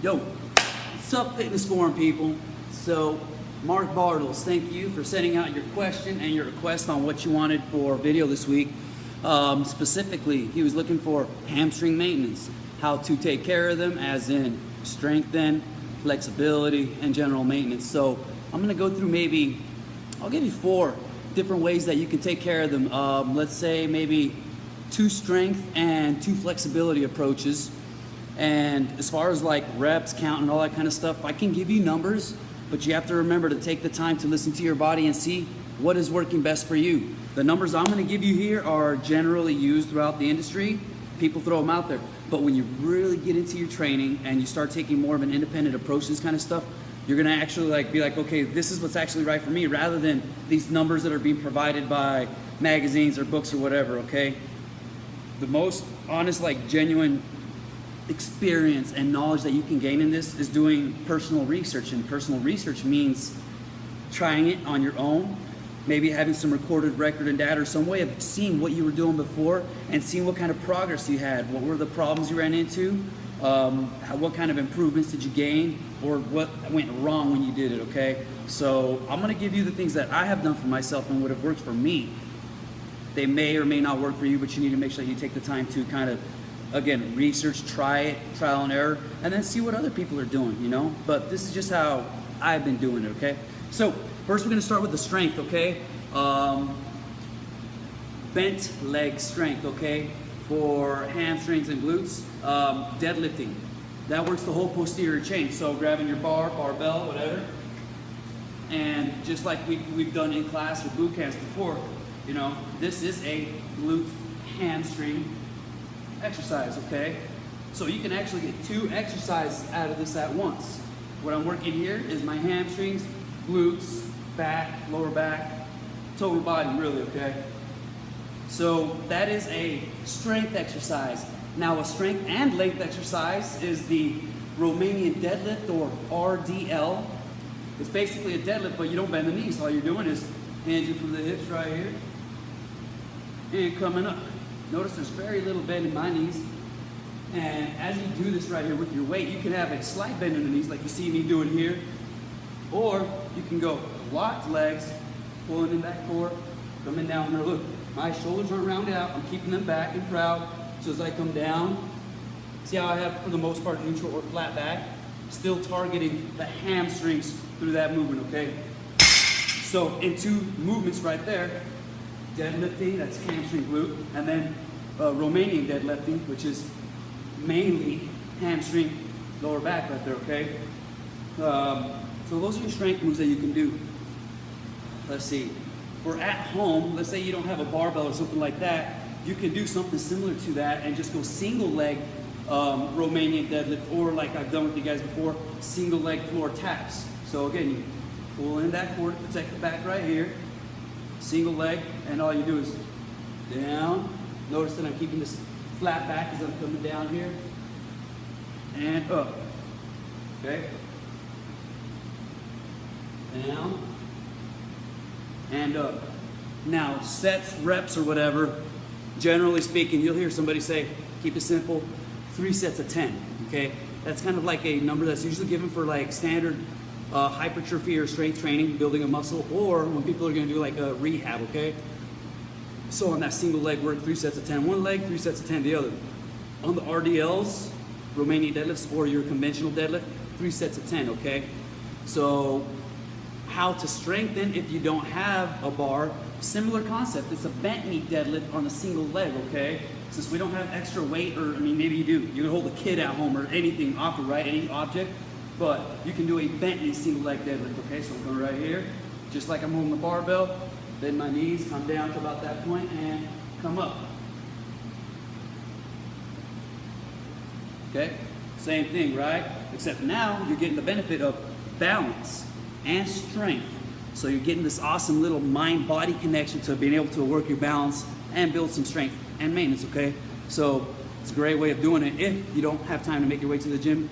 Yo, what's up, Fitness Forum people? So, Mark Bartles, thank you for sending out your question and your request on what you wanted for video this week. Specifically, he was looking for hamstring maintenance, how to take care of them, as in strengthen, flexibility, and general maintenance. So, I'm gonna go through I'll give you 4 different ways that you can take care of them. Let's say maybe 2 strength and 2 flexibility approaches. And as far as like reps, count, and all that kind of stuff, I can give you numbers, but you have to remember to take the time to listen to your body and see what is working best for you. The numbers I'm going to give you here are generally used throughout the industry. People throw them out there. But when you really get into your training and you start taking more of an independent approach to this kind of stuff, you're going to actually be like, okay, this is what's actually right for me, rather than these numbers that are being provided by magazines or books or whatever, okay? The most honest, genuine experience and knowledge that you can gain in this is doing personal research. And personal research means trying it on your own, maybe having some recorded record and data or some way of seeing what you were doing before and seeing what kind of progress you had, what were the problems you ran into, what kind of improvements did you gain, or what went wrong when you did it, okay? So I'm going to give you the things that I have done for myself and would have worked for me. They may or may not work for you, but you need to make sure you take the time to kind of, again, research, try it, trial and error, and then see what other people are doing, you know? But this is just how I've been doing it, okay? So first we're gonna start with the strength, okay? Bent leg strength, okay? For hamstrings and glutes, deadlifting. That works the whole posterior chain. So grabbing your bar, barbell, whatever, and just like we've done in class or boot camps before, you know, this is a glute hamstring exercise, okay? So you can actually get 2 exercises out of this at once. What I'm working here is my hamstrings, glutes, back, lower back, total body, really, okay? So that is a strength exercise. Now a strength and length exercise is the Romanian deadlift, or RDL. It's basically a deadlift, but you don't bend the knees. All you're doing is hinging from the hips right here and coming up. Notice there's very little bend in my knees. And as you do this right here with your weight, you can have a slight bend in the knees like you see me doing here. Or you can go locked legs, pulling in that core, coming down there. Look, my shoulders aren't rounded out. I'm keeping them back and proud. So as I come down, see how I have, for the most part, neutral or flat back? Still targeting the hamstrings through that movement, okay? So in 2 movements right there, deadlifting, that's hamstring glute, and then Romanian deadlifting, which is mainly hamstring lower back right there, okay? So those are your strength moves that you can do. Let's see, for at home, let's say you don't have a barbell or something like that, you can do something similar to that and just go single leg Romanian deadlift, or like I've done with you guys before, single leg floor taps. So again, you pull in that cord, protect the back right here, single leg, and all you do is down. Notice that I'm keeping this flat back as I'm coming down here, and up, okay? Down, and up. Now, sets, reps, or whatever, generally speaking, you'll hear somebody say, keep it simple, 3 sets of 10, okay? That's kind of like a number that's usually given for like standard hypertrophy or strength training, building a muscle, or when people are gonna do like a rehab, okay? So on that single leg work, 3 sets of 10 one leg, 3 sets of 10 the other. On the RDLs, Romanian deadlifts, or your conventional deadlift, 3 sets of 10, okay? So how to strengthen if you don't have a bar, similar concept. It's a bent knee deadlift on a single leg, okay? Since we don't have extra weight, or I mean, maybe you do. You can hold a kid at home or anything awkward, right? Any object. But you can do a bent knee single leg deadlift, okay? So I'm going right here, just like I'm holding the barbell, bend my knees, come down to about that point, and come up. Okay? Same thing, right? Except now you're getting the benefit of balance and strength. So you're getting this awesome little mind-body connection to being able to work your balance and build some strength and maintenance, okay? So it's a great way of doing it if you don't have time to make your way to the gym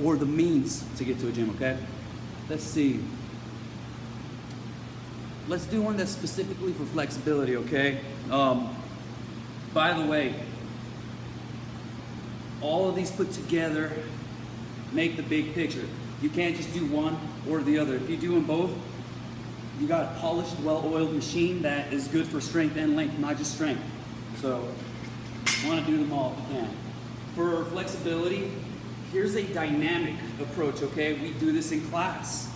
or the means to get to a gym, okay? Let's see. Let's do one that's specifically for flexibility, okay? By the way, all of these put together make the big picture. You can't just do one or the other. If you're doing both, you got a polished, well-oiled machine that is good for strength and length, not just strength. So you want to do them all if you can. For flexibility, here's a dynamic approach, okay? We do this in class.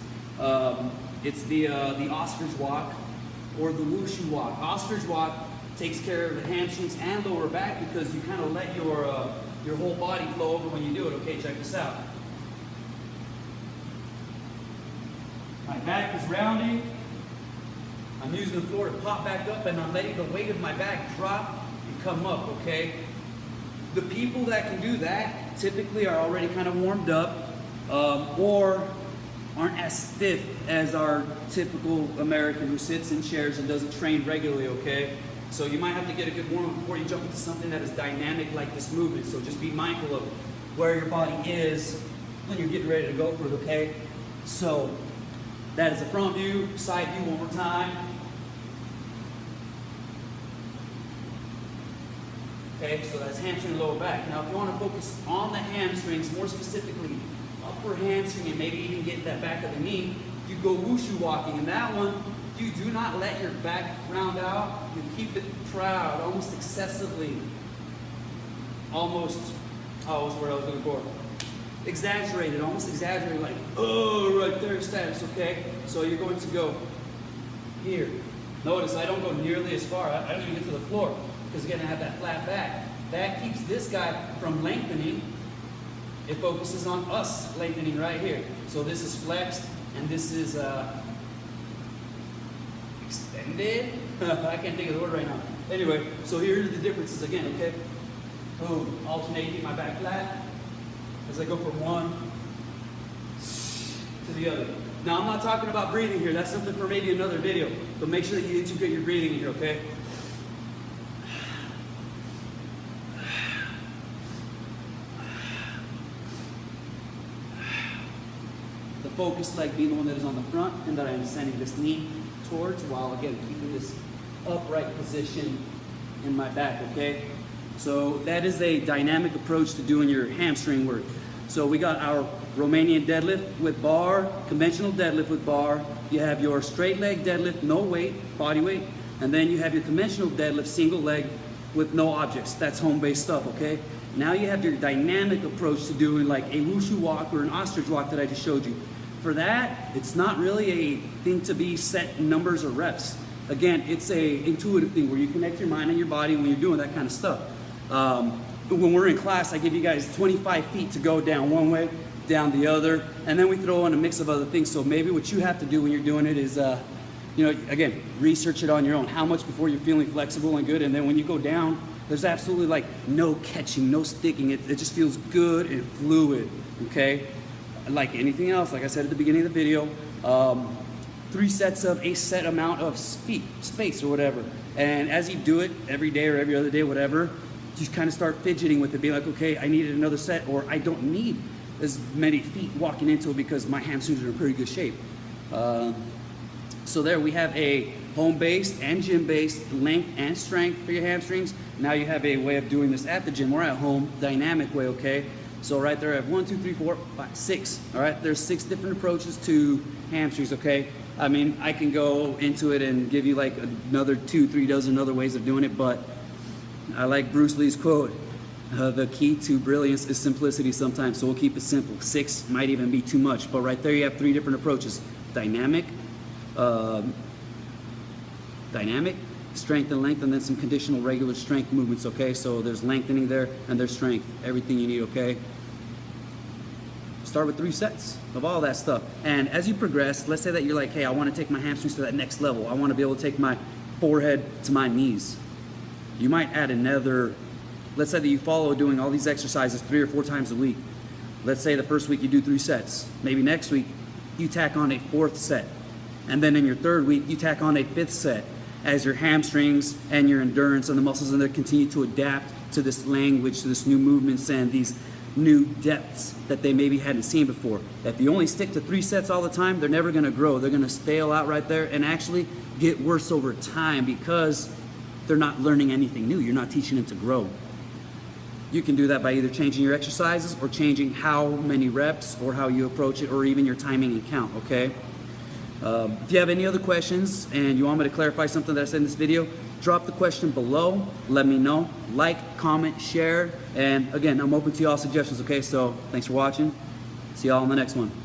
It's the ostrich walk or the wushu walk. Ostrich walk takes care of the hamstrings and lower back because you kind of let your whole body flow over when you do it. Okay, check this out. My back is rounding. I'm using the floor to pop back up, and I'm letting the weight of my back drop and come up, okay? The people that can do that typically are already kind of warmed up or aren't as stiff as our typical American who sits in chairs and doesn't train regularly, okay? So you might have to get a good warm-up before you jump into something that is dynamic like this movement. So just be mindful of where your body is when you're getting ready to go for it, okay? So that is a front view, side view one more time. Okay, so that's hamstring and lower back. Now if you want to focus on the hamstrings, more specifically upper hamstring and maybe even get that back of the knee, you go wushu walking. And that one, you do not let your back round out. You keep it proud, almost excessively. Almost, oh, what's the word I was looking for? Exaggerated, almost exaggerated, like, oh, right there, status, okay? So you're going to go here. Notice I don't go nearly as far. I don't even get to the floor because again, I have that flat back. That keeps this guy from lengthening. It focuses on us lengthening right here. So this is flexed and this is extended. I can't think of the word right now. Anyway, so here are the differences again, okay? Boom, alternating my back flat as I go from one to the other. Now I'm not talking about breathing here. That's something for maybe another video. But make sure that you integrate your breathing here, okay? The focus leg being the one that is on the front and that I am sending this knee towards while again keeping this upright position in my back, okay? So that is a dynamic approach to doing your hamstring work. So we got our Romanian deadlift with bar, conventional deadlift with bar. You have your straight leg deadlift, no weight, body weight. And then you have your conventional deadlift, single leg with no objects. That's home-based stuff, okay? Now you have your dynamic approach to doing like a wushu walk or an ostrich walk that I just showed you. For that, it's not really a thing to be set numbers or reps. Again, it's a intuitive thing where you connect your mind and your body when you're doing that kind of stuff. When we're in class, I give you guys 25 feet to go down one way, down the other, and then we throw in a mix of other things. So maybe what you have to do when you're doing it is, you know, again, research it on your own. How much before you're feeling flexible and good, and then when you go down, there's absolutely like no catching, no sticking. It just feels good and fluid, okay? Like anything else, like I said at the beginning of the video, 3 sets of a set amount of feet, space or whatever. And as you do it every day or every other day, whatever, just kind of start fidgeting with it, be like, okay, I needed another set, or I don't need as many feet walking into it because my hamstrings are in pretty good shape. So there we have a home-based and gym-based length and strength for your hamstrings. Now you have a way of doing this at the gym or at home, dynamic way, okay? So right there I have 1, 2, 3, 4, 5, 6, all right? There's 6 different approaches to hamstrings, okay? I mean, I can go into it and give you like another 2, 3 dozen other ways of doing it, but I like Bruce Lee's quote, the key to brilliance is simplicity sometimes, so we'll keep it simple. 6 might even be too much, but right there you have 3 different approaches. Dynamic, strength and length, and then some conditional regular strength movements, okay? So there's lengthening there, and there's strength, everything you need, okay? Start with 3 sets of all that stuff. And as you progress, let's say that you're like, hey, I want to take my hamstrings to that next level. I want to be able to take my forehead to my knees. You might add another, let's say that you follow doing all these exercises 3 or 4 times a week. Let's say the first week you do 3 sets. Maybe next week you tack on a 4th set. And then in your 3rd week, you tack on a 5th set as your hamstrings and your endurance and the muscles in there continue to adapt to this language, to this new movements and these new depths that they maybe hadn't seen before. If you only stick to 3 sets all the time, they're never gonna grow. They're gonna stale out right there and actually get worse over time because they're not learning anything new. You're not teaching them to grow. You can do that by either changing your exercises or changing how many reps or how you approach it, or even your timing and count, okay? If you have any other questions and you want me to clarify something that I said in this video, drop the question below, let me know. Like, comment, share, and again, I'm open to y'all suggestions, okay? So thanks for watching. See y'all in the next one.